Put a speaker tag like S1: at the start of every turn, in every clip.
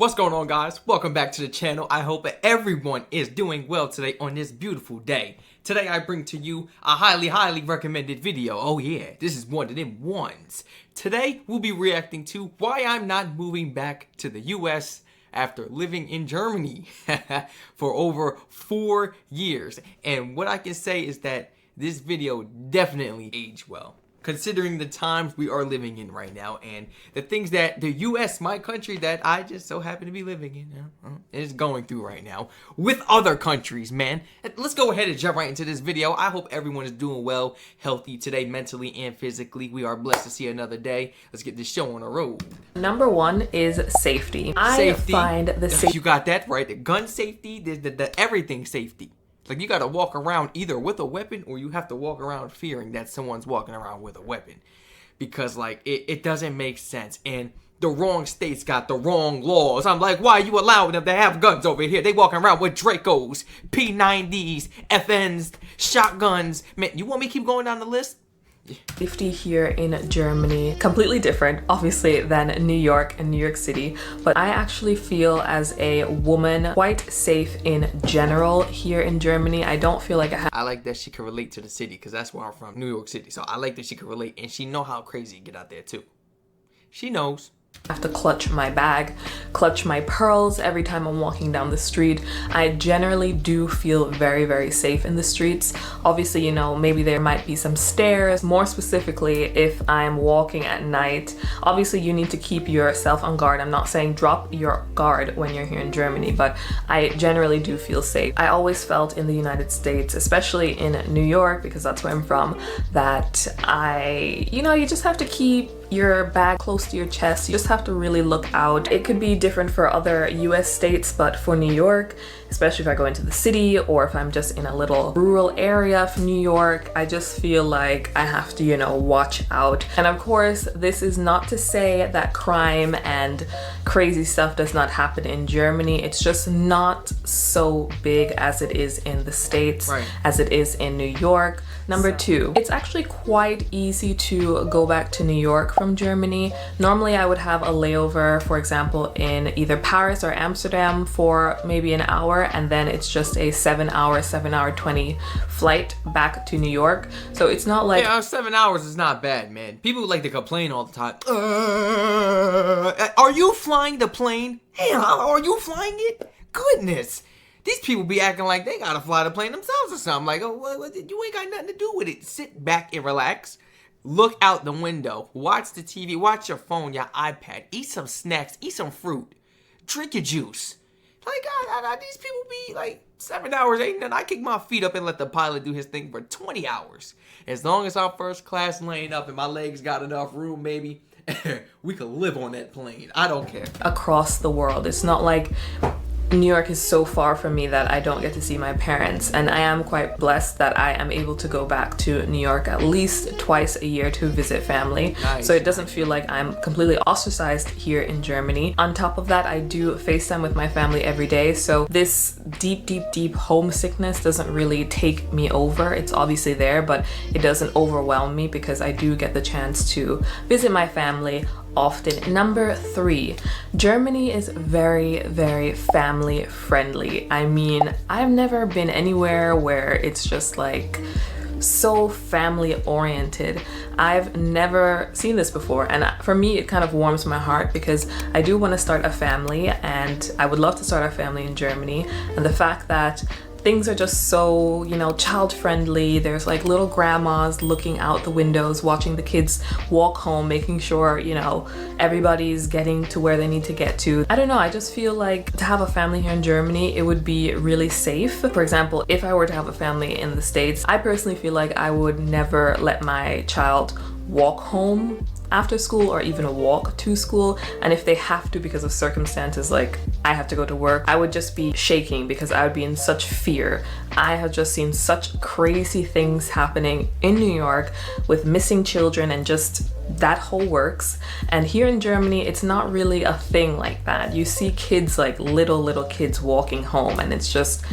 S1: What's going on, guys? Welcome back to the channel. I hope that everyone is doing well today on this beautiful day. Today I bring to you a highly recommended video. Oh yeah, this is one of them ones. Today we'll be reacting to why I'm not moving back to the US after living in Germany for over 4 years. And what I can say is that this video definitely aged well, considering the times we are living in right now and the things that the US, my country that I just so happen to be living in, is going through right now with other countries, man. Let's go ahead and jump right into this video. I hope everyone is doing well, healthy today, mentally and physically. We are blessed to see another day. Let's get this show on the road.
S2: Number one is safety. I find the safety.
S1: You got that right. The gun safety, the everything safety. Like, you gotta walk around either with a weapon or you have to walk around fearing that someone's walking around with a weapon. Because, like, it doesn't make sense. And the wrong states got the wrong laws. I'm like, why are you allowing them to have guns over here? They walking around with Dracos, P90s, FNs, shotguns. Man, you want me to keep going down the list?
S2: Safety here in Germany, completely different, obviously, than New York and New York City. But I actually feel as a woman quite safe in general here in Germany. I don't feel like
S1: I like that she can relate to the city because that's where I'm from, New York City. So I like that she can relate and she know how crazy it get out there too. She knows.
S2: I have to clutch my bag, clutch my pearls every time I'm walking down the street. I generally do feel very safe in the streets. Obviously, you know, maybe there might be some stairs. More specifically, if I'm walking at night, obviously you need to keep yourself on guard. I'm not saying drop your guard when you're here in Germany, but I generally do feel safe. I always felt in the United States, especially in New York, because that's where I'm from, that you just have to keep your bag close to your chest. You just have to really look out. It could be different for other US states, but for New York, especially if I go into the city or if I'm just in a little rural area of New York, I just feel like I have to, watch out. And of course, this is not to say that crime and crazy stuff does not happen in Germany. It's just not so big as it is in the States,
S1: right,
S2: as it is in New York. Number two, it's actually quite easy to go back to New York from Germany. Normally I would have a layover, for example, in either Paris or Amsterdam for maybe an hour, and then it's just a 7 hour 20 flight back to New York. So it's not like...
S1: Yeah, 7 hours is not bad, man. People like to complain all the time. Are you flying the plane? Hey, are you flying it? Goodness. These people be acting like they gotta fly the plane themselves or something. Like, oh, you ain't got nothing to do with it. Sit back and relax. Look out the window. Watch the TV. Watch your phone, your iPad. Eat some snacks. Eat some fruit. Drink your juice. Like, these people be like, 7 hours ain't nothing. I kick my feet up and let the pilot do his thing for 20 hours. As long as I'm first class laying up and my legs got enough room, baby, we could live on that plane. I don't care.
S2: Across the world. It's not like New York is so far from me that I don't get to see my parents, and I am quite blessed that I am able to go back to New York at least twice a year to visit family.
S1: Nice.
S2: So it doesn't feel like I'm completely ostracized here in Germany. On top of that, I do FaceTime with my family every day, so this deep homesickness doesn't really take me over. It's obviously there, but it doesn't overwhelm me because I do get the chance to visit my family often. Number three, Germany is very family friendly. I mean, I've never been anywhere where it's just like so family oriented. I've never seen this before, and for me it kind of warms my heart because I do want to start a family and I would love to start a family in Germany. And the fact that things are just so, child friendly. There's like little grandmas looking out the windows, watching the kids walk home, making sure, everybody's getting to where they need to get to. I don't know, I just feel like to have a family here in Germany, it would be really safe. For example, if I were to have a family in the States, I personally feel like I would never let my child walk home after school or even walk to school. And if they have to because of circumstances, like I have to go to work, I would just be shaking because I would be in such fear. I have just seen such crazy things happening in New York with missing children and just that whole works. And here in Germany, it's not really a thing like that. You see kids, like little kids walking home, and it's just,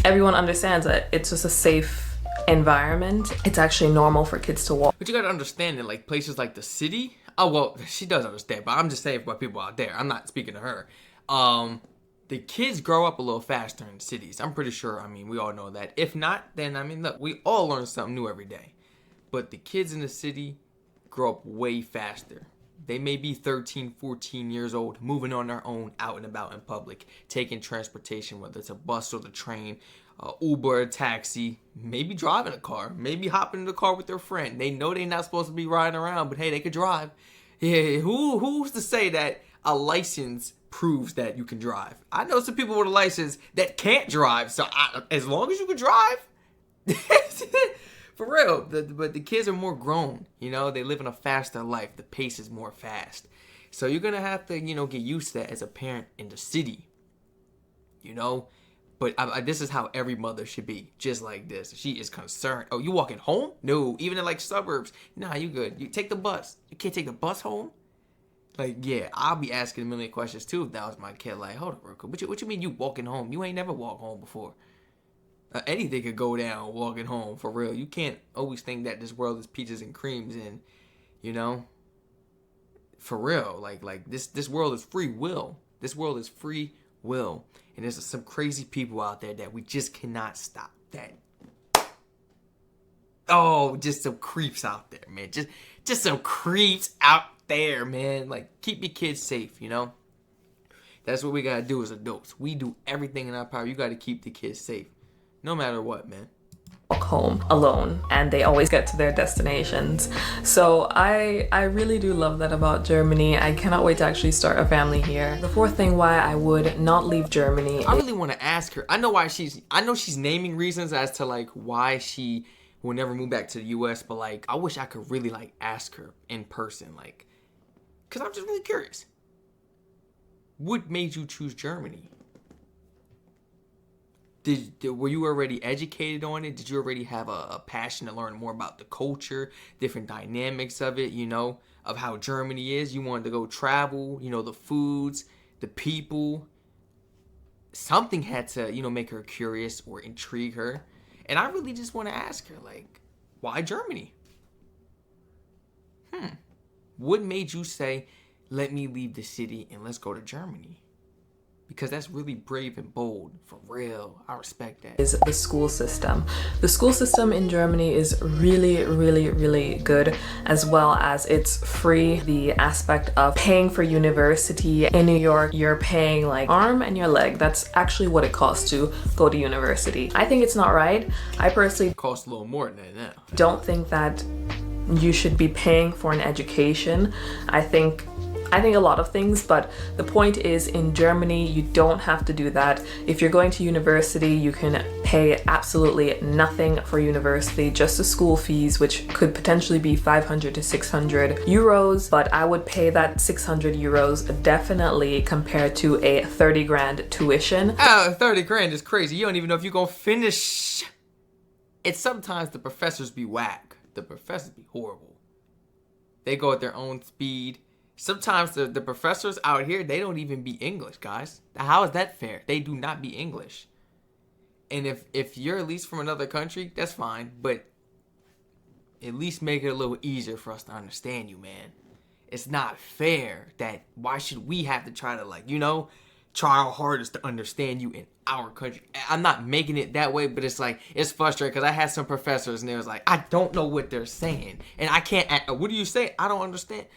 S2: everyone understands that it's just a safe environment. It's actually normal for kids to walk.
S1: But you gotta understand that, like, places like the city, oh well, she does understand, but I'm just saying for people out there, I'm not speaking to her. The kids grow up a little faster in cities. I'm pretty sure. I mean, we all know that. If not, then I mean, look, we all learn something new every day. But the kids in the city grow up way faster. They may be 13, 14 years old, moving on their own, out and about in public, taking transportation, whether it's a bus or the train, Uber, a taxi, maybe driving a car, maybe hopping in the car with their friend. They know they're not supposed to be riding around, but hey, they could drive. Yeah, who's to say that a license proves that you can drive? I know some people with a license that can't drive, so as long as you can drive, for real. But the kids are more grown, you know. They live in a faster life. The pace is more fast, so you're gonna have to, you know, get used to that as a parent in the city, you know. But this is how every mother should be, just like this. She is concerned. Oh, you walking home? No, even in like suburbs. Nah, you good. You take the bus. You can't take the bus home? Like, yeah, I'll be asking a million questions too if that was my kid. Like, hold on, real quick. What you mean you walking home? You ain't never walked home before. Anything could go down walking home, for real. You can't always think that this world is peaches and creams and, you know, for real. Like this world is free will. This world is free will. And there's some crazy people out there that we just cannot stop. Just some creeps out there, man. Just some creeps out there, man. Like, keep your kids safe, you know? That's what we gotta do as adults. We do everything in our power. You gotta keep the kids safe. No matter what, man.
S2: Walk home alone, and they always get to their destinations. So I really do love that about Germany. I cannot wait to actually start a family here. The fourth thing why I would not leave Germany,
S1: I really want to ask her. I know she's naming reasons as to like why she will never move back to the US, but like I wish I could really like ask her in person, like, because I'm just really curious. What made you choose Germany? Were you already educated on it? Did you already have a passion to learn more about the culture, different dynamics of it, you know, of how Germany is? You wanted to go travel, you know, the foods, the people. Something had to, you know, make her curious or intrigue her. And I really just want to ask her, like, why Germany? What made you say, let me leave the city and let's go to Germany? Because that's really brave and bold, for real. I respect that.
S2: Is the school system. The school system in Germany is really, really, really good, as well as it's free. The aspect of paying for university in New York, you're paying like arm and your leg. That's actually what it costs to go to university. I think it's not right. I personally
S1: It costs a little more than that now.
S2: don't think that you should be paying for an education. I think a lot of things, but the point is, in Germany, you don't have to do that. If you're going to university, you can pay absolutely nothing for university, just the school fees, which could potentially be 500 to 600 euros, but I would pay that 600 euros definitely compared to a 30 grand tuition.
S1: 30 grand is crazy. You don't even know if you're gonna finish. It's sometimes the professors be whack. The professors be horrible. They go at their own speed. Sometimes the professors out here, they don't even be English, guys. How is that fair? They do not be English. And if you're at least from another country, that's fine. But at least make it a little easier for us to understand you, man. It's not fair that why should we have to try to, like, you know, try our hardest to understand you in our country. I'm not making it that way, but it's like, it's frustrating because I had some professors and they was like, I don't know what they're saying. And I can't, what do you say? I don't understand.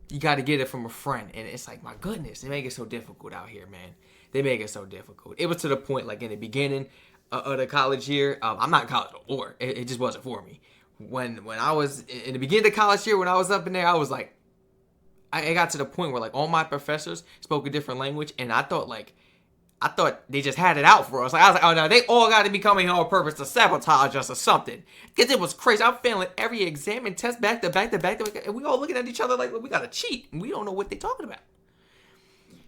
S1: You got to get it from a friend. And it's like, my goodness, they make it so difficult out here, man. They make it so difficult. It was to the point, like, in the beginning of the college year, I'm not in college no more. It just wasn't for me. When I was in the beginning of the college year, when I was up in there, I was like, I got to the point where, like, all my professors spoke a different language, and I thought they just had it out for us. Like, I was like, oh no, they all got to be coming here on purpose to sabotage us or something. Because it was crazy. I'm failing every exam and test back to back to back to back, and we all looking at each other like, we got to cheat, and we don't know what they talking about.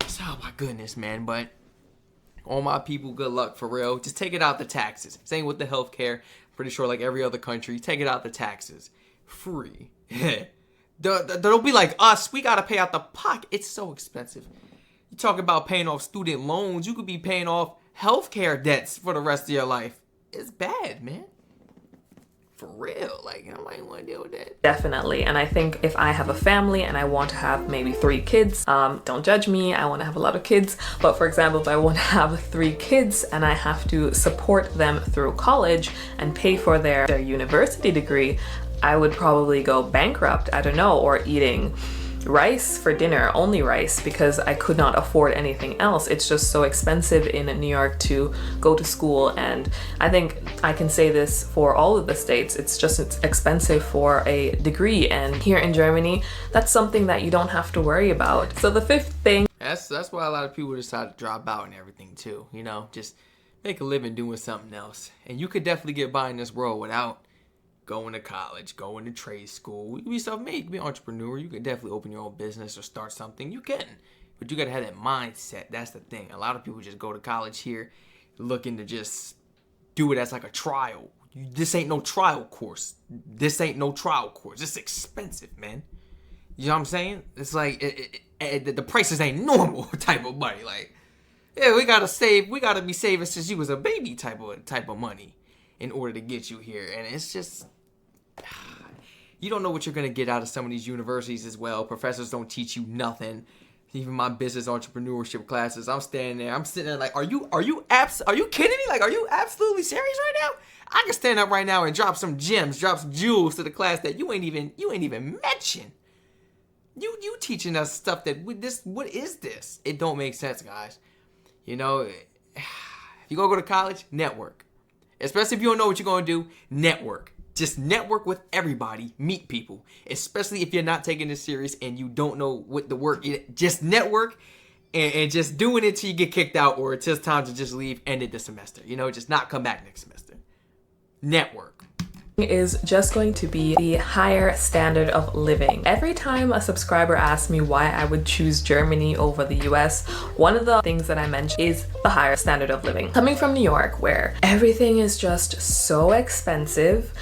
S1: So, oh my goodness, man. But all my people, good luck, for real. Just take it out the taxes. Same with the healthcare. Pretty sure, like every other country, take it out the taxes. Free. They'll be like us. We got to pay out the pocket. It's so expensive. You talk about paying off student loans. You could be paying off healthcare debts for the rest of your life. It's bad, man. For real, like nobody want to deal with that.
S2: Definitely. And I think if I have a family and I want to have maybe 3 kids, don't judge me, I want to have a lot of kids, but for example, if I want to have 3 kids and I have to support them through college and pay for their university degree, I would probably go bankrupt, I don't know, or eating rice for dinner, only rice, because I could not afford anything else. It's just so expensive in New York to go to school, and I think I can say this for all of the states. It's expensive for a degree, and here in Germany, that's something that you don't have to worry about. So the 5th thing,
S1: That's why a lot of people decide to drop out and everything too. You know, just make a living doing something else, and you could definitely get by in this world without going to college, going to trade school. You can be self-made, you can be an entrepreneur. You can definitely open your own business or start something. You can, but you gotta have that mindset. That's the thing. A lot of people just go to college here looking to just do it as like a trial. This ain't no trial course. This ain't no trial course. It's expensive, man. You know what I'm saying? It's like the prices ain't normal type of money. Like, yeah, we gotta be saving since you was a baby type of money in order to get you here. And it's just, you don't know what you're gonna get out of some of these universities as well. Professors don't teach you nothing. Even my business entrepreneurship classes, I'm sitting there like, are you kidding me? Like, are you absolutely serious right now? I can stand up right now and drop some gems, drop some jewels to the class that you ain't even mention. You teaching us stuff that what is this? It don't make sense, guys. You know, if you go to college, network. Especially if you don't know what you're going to do, network. Just network with everybody, meet people. Especially if you're not taking this serious and you don't know what the work is. Just network and just doing it till you get kicked out or it's just time to just leave, end it the semester. You know, just not come back next semester. Network
S2: is just going to be the higher standard of living. Every time a subscriber asks me why I would choose Germany over the US, one of the things that I mention is the higher standard of living. Coming from New York, where everything is just so expensive,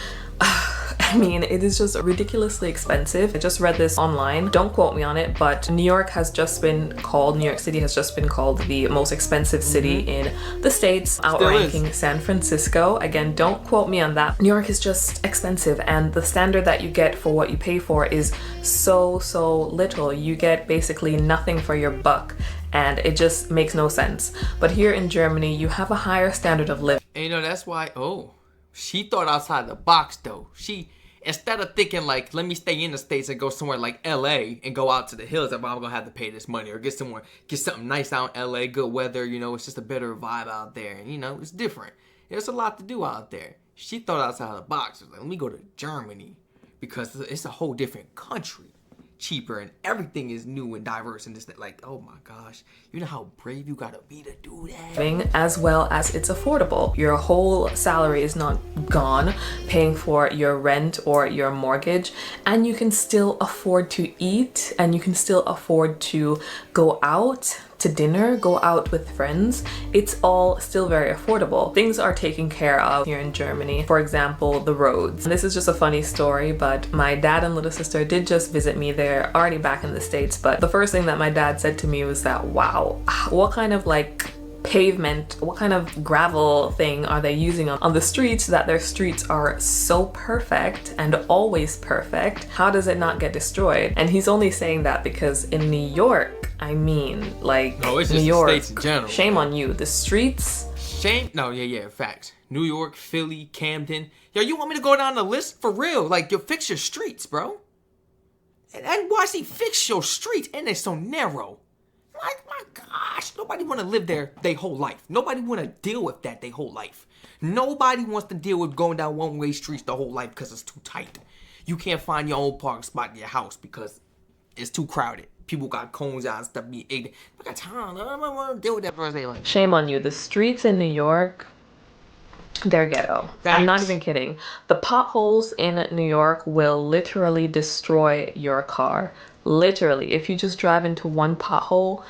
S2: I mean, it is just ridiculously expensive. I just read this online. Don't quote me on it, but New York City has just been called the most expensive city in the States, outranking San Francisco. Again, don't quote me on that. New York is just expensive, and the standard that you get for what you pay for is so little. You get basically nothing for your buck, and it just makes no sense. But here in Germany, you have a higher standard of living.
S1: And you know, that's why, she thought outside the box though. Instead of thinking like, let me stay in the States and go somewhere like LA and go out to the hills, I'm gonna have to pay this money, or get something nice out in LA, good weather, you know, it's just a better vibe out there. And you know, it's different. There's a lot to do out there. She thought outside the box. She was like, let me go to Germany because it's a whole different country. Cheaper and everything is new and diverse and just like, oh my gosh, you know how brave you gotta be to do that.
S2: As well as it's affordable. Your whole salary is not gone paying for your rent or your mortgage, and you can still afford to eat, and you can still afford to go out to dinner, go out with friends. It's all still very affordable. Things are taken care of here in Germany. For example, the roads. And this is just a funny story, but my dad and little sister did just visit me. They're already back in the States, but the first thing that my dad said to me was that, wow, what kind of like pavement, what kind of gravel thing are they using on the streets, that their streets are so perfect and always perfect? How does it not get destroyed? And he's only saying that because in New York, I mean, like,
S1: no, it's
S2: New
S1: just
S2: York,
S1: the States in general.
S2: Shame on you. The streets.
S1: Facts. New York, Philly, Camden. Yo, you want me to go down the list? For real. Like, fix your streets, bro. And NYC, fix your streets. And they're so narrow. Like, my gosh, nobody want to live there their whole life. Nobody want to deal with that their whole life. Nobody wants to deal with going down one-way streets the whole life because it's too tight. You can't find your own parking spot in your house because it's too crowded. People got cones out and stuff. I got time. I don't want to deal with that for their life.
S2: Shame on you. The streets in New York, they're ghetto.
S1: Facts.
S2: I'm not even kidding. The potholes in New York will literally destroy your car. Literally, if you just drive into one pothole,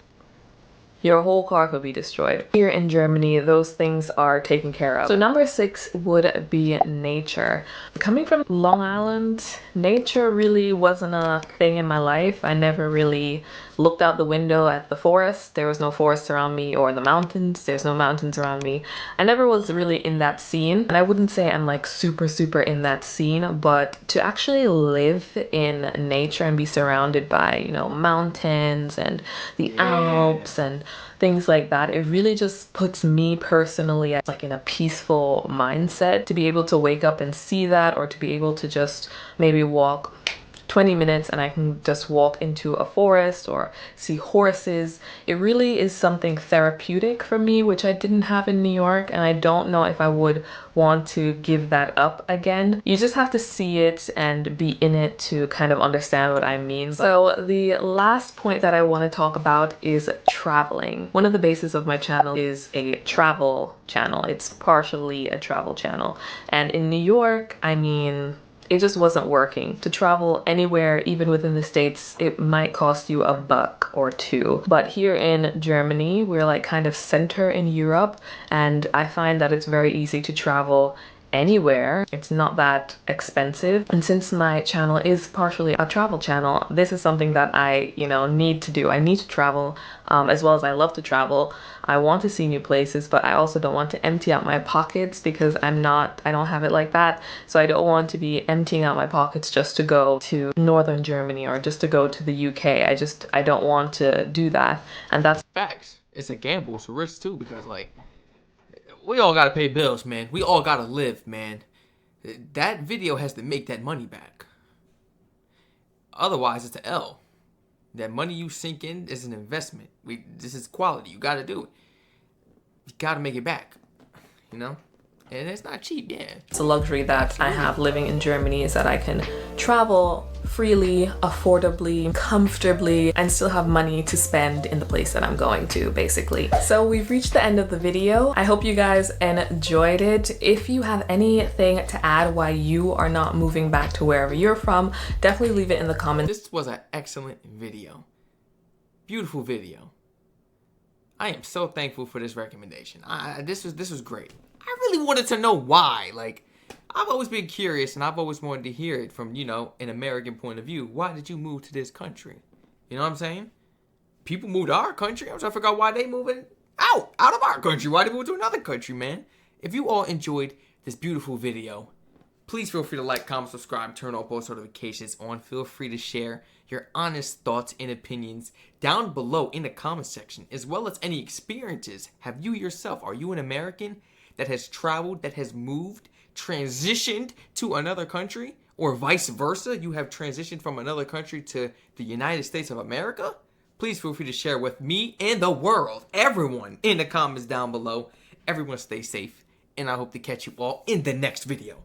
S2: your whole car could be destroyed. Here in Germany, those things are taken care of. So number 6 would be nature. Coming from Long Island, nature really wasn't a thing in my life. I never really looked out the window at the forest. There was no forest around me, or the mountains. There's no mountains around me. I never was really in that scene. And I wouldn't say I'm like super in that scene, but to actually live in nature and be surrounded by, you know, mountains and the Alps and things like that, it really just puts me personally like in a peaceful mindset to be able to wake up and see that, or to be able to just maybe walk 20 minutes and I can just walk into a forest or see horses. It really is something therapeutic for me, which I didn't have in New York, and I don't know if I would want to give that up again. You just have to see it and be in it to kind of understand what I mean. So the last point that I want to talk about is traveling. One of the bases of my channel is a travel channel. It's partially a travel channel. And in New York, I mean, it just wasn't working. To travel anywhere, even within the States, it might cost you $1 or $2. But here in Germany, we're like kind of center in Europe, and I find that it's very easy to travel anywhere. It's not that expensive. And since my channel is partially a travel channel, this is something that I, you know, need to do. I need to travel, as well as I love to travel. I want to see new places, but I also don't want to empty out my pockets, because I don't have it like that. So I don't want to be emptying out my pockets just to go to northern Germany or just to go to the UK. I don't want to do that. And that's
S1: Facts. It's a gamble. It's a risk too, because like, we all gotta pay bills, man. We all gotta live, man. That video has to make that money back. Otherwise, it's an L. That money you sink in is an investment. This is quality. You gotta do it. You gotta make it back. You know? And it's not cheap, yeah.
S2: It's a luxury that I have living in Germany, is that I can travel freely, affordably, comfortably, and still have money to spend in the place that I'm going to, basically. So we've reached the end of the video. I hope you guys enjoyed it. If you have anything to add why you are not moving back to wherever you're from, definitely leave it in the comments.
S1: This was an excellent video. Beautiful video. I am so thankful for this recommendation. This was great. I really wanted to know why. Like, I've always been curious, and I've always wanted to hear it from, you know, an American point of view. Why did you move to this country? You know what I'm saying? People move to our country. I'm trying to figure out why they moving out of our country. Why they move to another country, man? If you all enjoyed this beautiful video, please feel free to like, comment, subscribe, turn on post notifications on. Feel free to share your honest thoughts and opinions down below in the comment section, as well as any experiences. Have you yourself, are you an American that has traveled, that has moved, transitioned to another country, or vice versa? You have transitioned from another country to the United States of America? Please feel free to share with me and the world, everyone, in the comments down below. Everyone stay safe, and I hope to catch you all in the next video.